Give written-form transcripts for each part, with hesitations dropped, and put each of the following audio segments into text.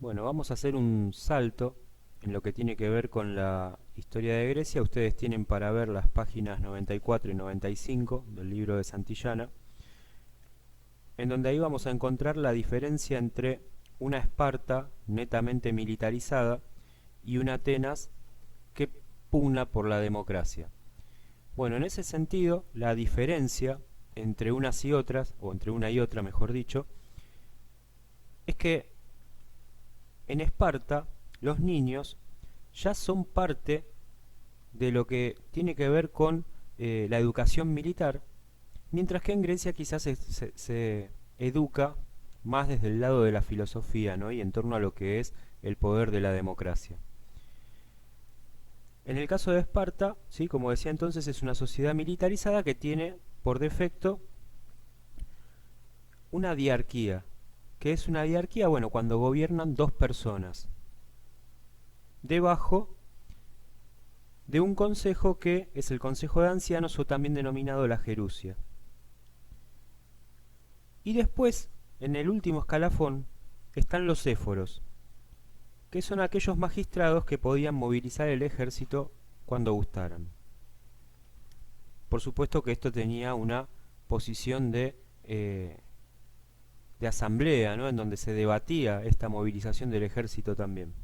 Bueno, vamos a hacer un salto en lo que tiene que ver con la historia de Grecia. Ustedes tienen para ver las páginas 94 y 95 del libro de Santillana, en donde ahí vamos a encontrar la diferencia entre una Esparta netamente militarizada y una Atenas que pugna por la democracia. Bueno, en ese sentido, la diferencia entre unas y otras, o entre una y otra mejor dicho, es que en Esparta los niños ya son parte de lo que tiene que ver con la educación militar, mientras que en Grecia quizás se educa más desde el lado de la filosofía, ¿no? Y en torno a lo que es el poder de la democracia. En el caso de Esparta, ¿sí? Como decía entonces, es una sociedad militarizada que tiene por defecto una diarquía. ¿Qué es una diarquía? Bueno, cuando gobiernan dos personas debajo de un consejo que es el Consejo de Ancianos o también denominado la Gerusia. Y después, en el último escalafón, están los éforos, que son aquellos magistrados que podían movilizar el ejército cuando gustaran. Por supuesto que esto tenía una posición de asamblea, ¿no? En donde se debatía esta movilización del ejército también.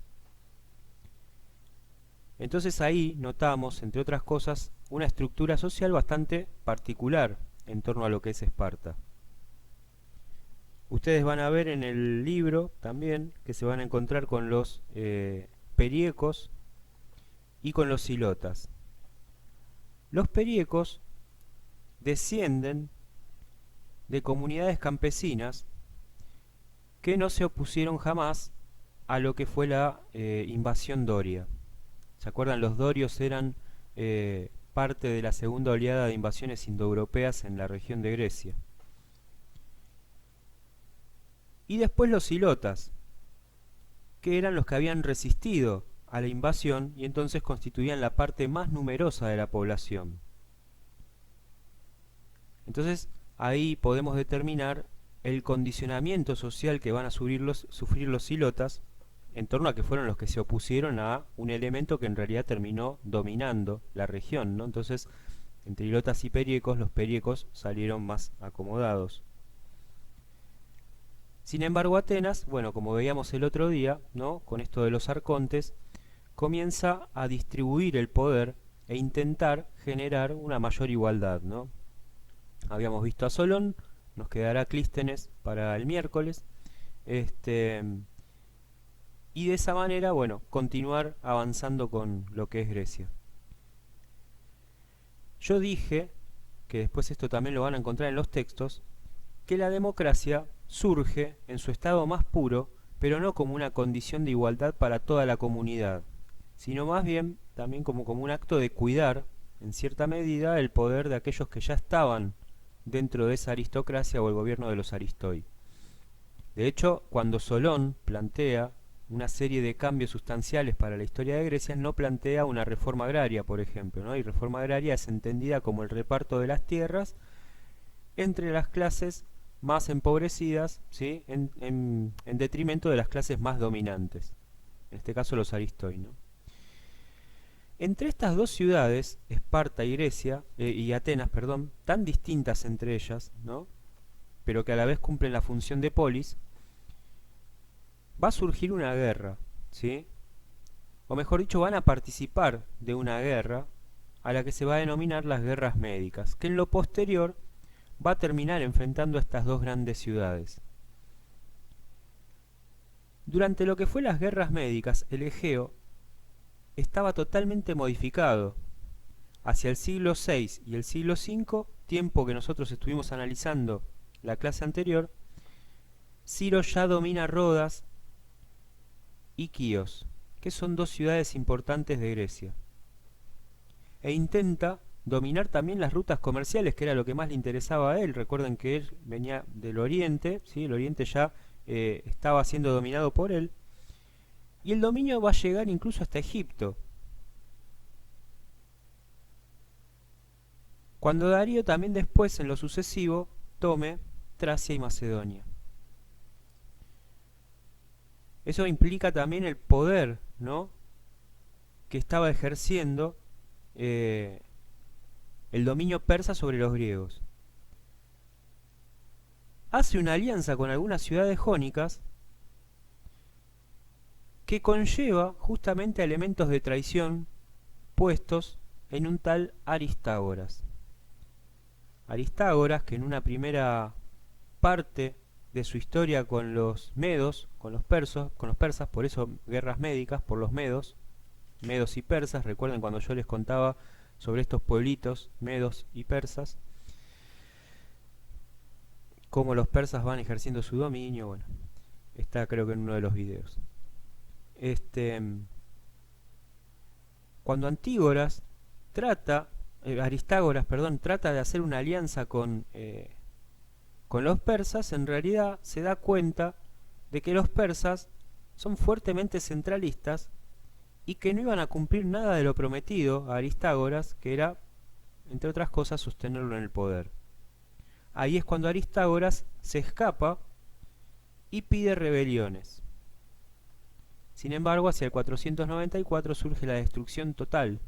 Entonces ahí notamos, entre otras cosas, una estructura social bastante particular en torno a lo que es Esparta. Ustedes van a ver en el libro también que se van a encontrar con los periecos y con los silotas. Los periecos descienden de comunidades campesinas que no se opusieron jamás a lo que fue la invasión doria. ¿Se acuerdan? Los dorios eran parte de la segunda oleada de invasiones indoeuropeas en la región de Grecia. Y después los silotas, que eran los que habían resistido a la invasión y entonces constituían la parte más numerosa de la población. Entonces ahí podemos determinar el condicionamiento social que van a sufrir los silotas en torno a que fueron los que se opusieron a un elemento que en realidad terminó dominando la región, ¿no? Entonces, entre hilotas y periecos, los periecos salieron más acomodados. Sin embargo, Atenas, bueno, como veíamos el otro día, ¿no? Con esto de los arcontes, comienza a distribuir el poder e intentar generar una mayor igualdad, ¿no? Habíamos visto a Solón, nos quedará Clístenes para el miércoles, y de esa manera, bueno, continuar avanzando con lo que es Grecia. Yo dije, que después esto también lo van a encontrar en los textos, que la democracia surge en su estado más puro, pero no como una condición de igualdad para toda la comunidad, sino más bien también como un acto de cuidar, en cierta medida, el poder de aquellos que ya estaban dentro de esa aristocracia o el gobierno de los aristoi. De hecho, cuando Solón plantea una serie de cambios sustanciales para la historia de Grecia, no plantea una reforma agraria, por ejemplo, ¿no? Y reforma agraria es entendida como el reparto de las tierras entre las clases más empobrecidas, ¿sí? En detrimento de las clases más dominantes, en este caso los aristoi, ¿no? Entre estas dos ciudades, Esparta y Grecia, y Atenas, perdón, tan distintas entre ellas, ¿no? Pero que a la vez cumplen la función de polis, va a surgir una guerra, ¿sí? O mejor dicho, van a participar de una guerra a la que se va a denominar las guerras médicas, que en lo posterior va a terminar enfrentando a estas dos grandes ciudades. Durante lo que fue las guerras médicas, el Egeo estaba totalmente modificado. Hacia el siglo VI y el siglo V, tiempo que nosotros estuvimos analizando la clase anterior, Ciro ya domina Rodas y Quíos, que son dos ciudades importantes de Grecia, e intenta dominar también las rutas comerciales, que era lo que más le interesaba a él. Recuerden que él venía del oriente, ¿sí? El oriente ya estaba siendo dominado por él, y el dominio va a llegar incluso hasta Egipto. Cuando Darío también después, en lo sucesivo, tome Tracia y Macedonia. Eso implica también el poder, ¿no?, que estaba ejerciendo eh, el dominio persa sobre los griegos. Hace una alianza con algunas ciudades jónicas que conlleva justamente a elementos de traición puestos en un tal Aristágoras. Aristágoras, que en una primera parte de su historia con los medos, con los persas, por eso guerras médicas, por los medos y persas. Recuerden cuando yo les contaba sobre estos pueblitos medos y persas, cómo los persas van ejerciendo su dominio. Bueno, está creo que en uno de los videos. Cuando Aristágoras, perdón, trata de hacer una alianza con los persas, en realidad se da cuenta de que los persas son fuertemente centralistas y que no iban a cumplir nada de lo prometido a Aristágoras, que era, entre otras cosas, sostenerlo en el poder. Ahí es cuando Aristágoras se escapa y pide rebeliones. Sin embargo, hacia el 494 surge la destrucción total,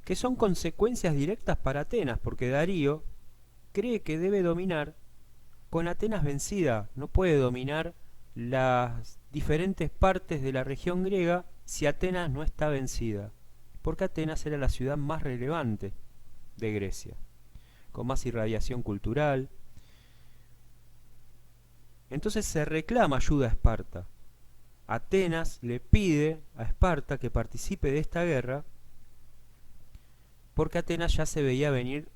que son consecuencias directas para Atenas, porque Darío cree que debe dominar con Atenas vencida, no puede dominar las diferentes partes de la región griega si Atenas no está vencida, porque Atenas era la ciudad más relevante de Grecia, con más irradiación cultural. Entonces se reclama ayuda a Esparta. Atenas le pide a Esparta que participe de esta guerra, porque Atenas ya se veía venir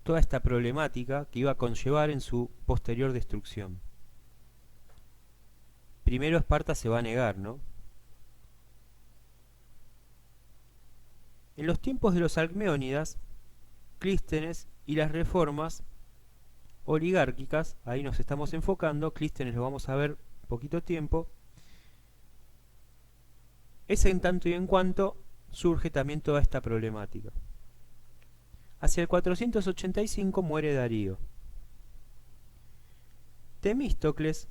toda esta problemática que iba a conllevar en su posterior destrucción. Primero Esparta se va a negar, ¿no? En los tiempos de los Alcmeónidas, Clístenes y las reformas oligárquicas, ahí nos estamos enfocando, Clístenes lo vamos a ver poquito tiempo, es en tanto y en cuanto surge también toda esta problemática. Hacia el 485 muere Darío. Temístocles,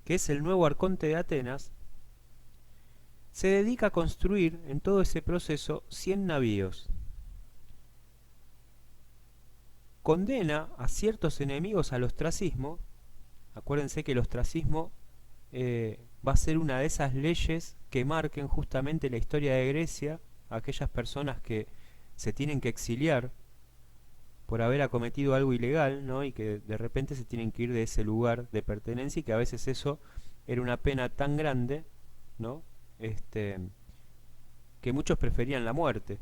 que es el nuevo arconte de Atenas, se dedica a construir en todo ese proceso 100 navíos. Condena a ciertos enemigos al ostracismo. Acuérdense que el ostracismo va a ser una de esas leyes que marquen justamente la historia de Grecia, a aquellas personas que se tienen que exiliar por haber acometido algo ilegal, ¿no?, y que de repente se tienen que ir de ese lugar de pertenencia, y que a veces eso era una pena tan grande, ¿no?, que muchos preferían la muerte.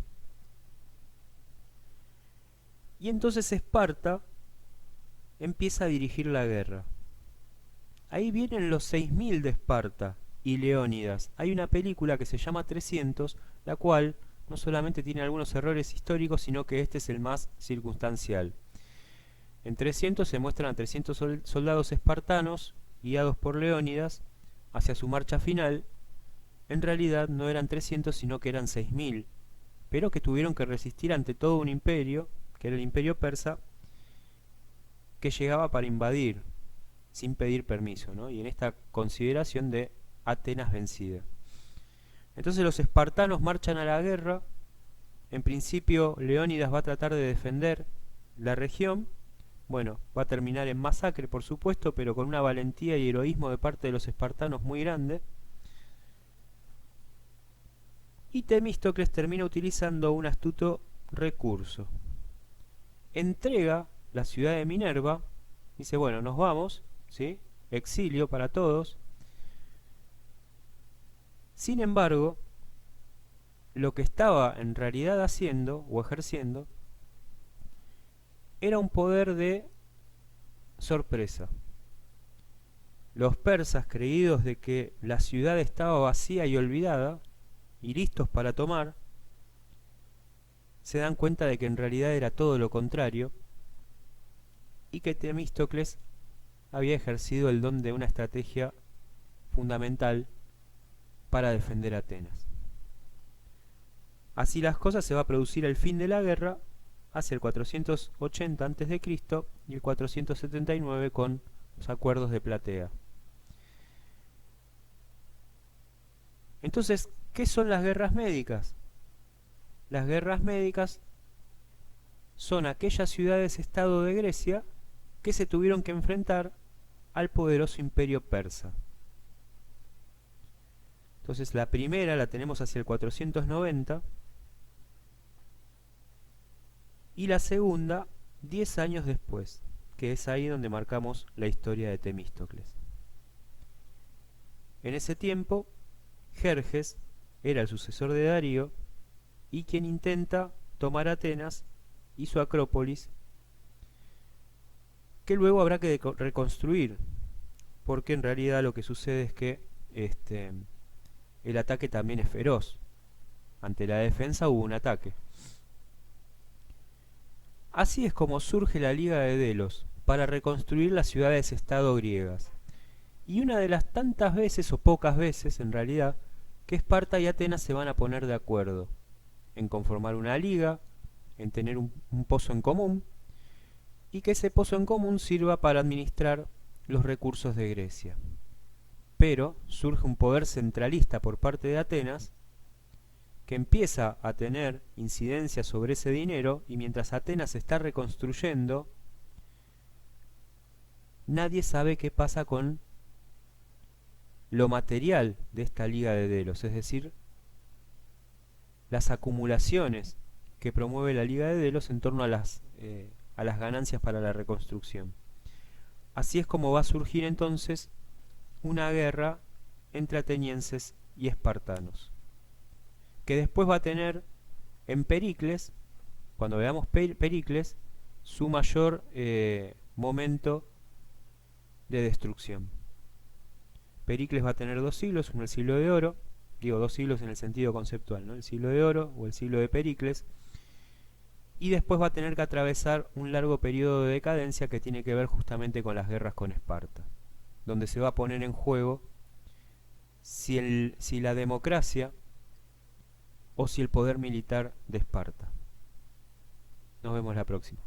Y entonces Esparta empieza a dirigir la guerra. Ahí vienen los 6.000 de Esparta y Leónidas. Hay una película que se llama 300, la cual no solamente tiene algunos errores históricos, sino que este es el más circunstancial. En 300 se muestran a 300 soldados espartanos, guiados por Leónidas, hacia su marcha final. En realidad no eran 300, sino que eran 6.000, pero que tuvieron que resistir ante todo un imperio, que era el imperio persa, que llegaba para invadir, sin pedir permiso, ¿no?, y en esta consideración de Atenas vencida. Entonces los espartanos marchan a la guerra. En principio Leónidas va a tratar de defender la región. Bueno, va a terminar en masacre, por supuesto, pero con una valentía y heroísmo de parte de los espartanos muy grande. Y Temístocles termina utilizando un astuto recurso. Entrega la ciudad de Minerva, dice, bueno, nos vamos, ¿sí?, exilio para todos. Sin embargo, lo que estaba en realidad haciendo o ejerciendo era un poder de sorpresa. Los persas, creídos de que la ciudad estaba vacía y olvidada y listos para tomar, se dan cuenta de que en realidad era todo lo contrario, y que Temístocles había ejercido el don de una estrategia fundamental para defender a Atenas. Así las cosas, se va a producir el fin de la guerra hacia el 480 a.C. y el 479 con los acuerdos de Platea. Entonces, ¿qué son las guerras médicas? Las guerras médicas son aquellas ciudades-estado de Grecia que se tuvieron que enfrentar al poderoso imperio persa. Entonces la primera la tenemos hacia el 490 y la segunda 10 años después, que es ahí donde marcamos la historia de Temístocles. En ese tiempo, Jerjes era el sucesor de Darío y quien intenta tomar Atenas y su Acrópolis, que luego habrá que reconstruir, porque en realidad lo que sucede es que el ataque también es feroz. Ante la defensa hubo un ataque. Así es como surge la Liga de Delos, para reconstruir las ciudades-estado griegas. Y una de las tantas veces, o pocas veces en realidad, que Esparta y Atenas se van a poner de acuerdo en conformar una liga, en tener un pozo en común, y que ese pozo en común sirva para administrar los recursos de Grecia. Pero surge un poder centralista por parte de Atenas que empieza a tener incidencia sobre ese dinero, y mientras Atenas se está reconstruyendo, nadie sabe qué pasa con lo material de esta Liga de Delos, es decir, las acumulaciones que promueve la Liga de Delos en torno a las ganancias para la reconstrucción. Así es como va a surgir entonces una guerra entre atenienses y espartanos, que después va a tener en Pericles, cuando veamos Pericles, su mayor momento de destrucción. Pericles va a tener 2 siglos, uno el siglo de oro, digo 2 siglos en el sentido conceptual, ¿no? El siglo de oro o el siglo de Pericles, y después va a tener que atravesar un largo periodo de decadencia que tiene que ver justamente con las guerras con Esparta, donde se va a poner en juego si la democracia o si el poder militar de Esparta. Nos vemos la próxima.